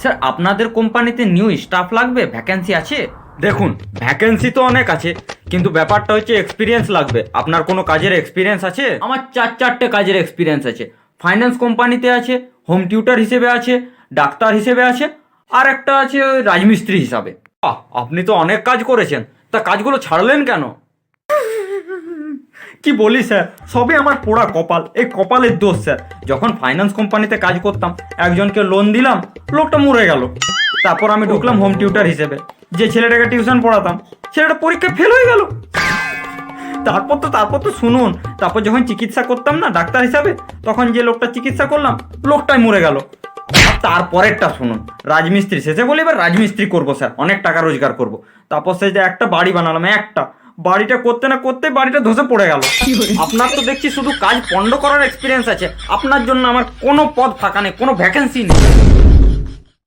Sir আপনাদের কোম্পানিতে new staff লাগবে, ভ্যাকেন্সি আছে? দেখুন, ভ্যাকেন্সি তো অনেক আছে, কিন্তু ব্যাপারটা হচ্ছে এক্সপিরিয়েন্স লাগবে। আপনার কোনো কাজের এক্সপিরিয়েন্স আছে? আমার চারটে কাজের এক্সপিরিয়েন্স আছে। ফাইন্যান্স কোম্পানিতে আছে, হোম টিউটার হিসেবে আছে, ডাক্তার হিসেবে আছে, আর একটা আছে ওই রাজমিস্ত্রি হিসাবে। আপনি তো অনেক কাজ করেছেন, তা কাজগুলো ছাড়লেন কেন? কি বলি স্যার, সবই আমার পোড়া কপাল, এই কপালের দোষ স্যার। যখন ফাইন্যান্স কোম্পানিতে কাজ করতাম, একজনকে লোন দিলাম, লোকটা মরে গেল। তারপর আমি ঢুকলাম হোম টিউটার হিসেবে, যে ছেলেটাকে টিউশন পড়াতাম, ছেলেটা পরীক্ষা ফেল হয়ে গেল। তারপর তো শুনুন, তারপর যখন চিকিৎসা করতাম না ডাক্তার হিসাবে, তখন যে লোকটা চিকিৎসা করলাম, লোকটাই মরে গেল। আর তারপরেরটা শুনুন, রাজমিস্ত্রি, শেষে বলি এবার রাজমিস্ত্রি করবো স্যার, অনেক টাকা রোজগার করবো। তারপর সে যে একটা বাড়ি বানালাম, একটা বাড়িটা করতে না করতে বাড়িটা ধসে পড়ে গেল। আপনার তো দেখছি শুধু কাজ পণ্ড করার এক্সপিরিয়েন্স আছে, আপনার জন্য আমার কোনো পদ ফাঁকা নেই, কোনো ভ্যাকেন্সি নেই।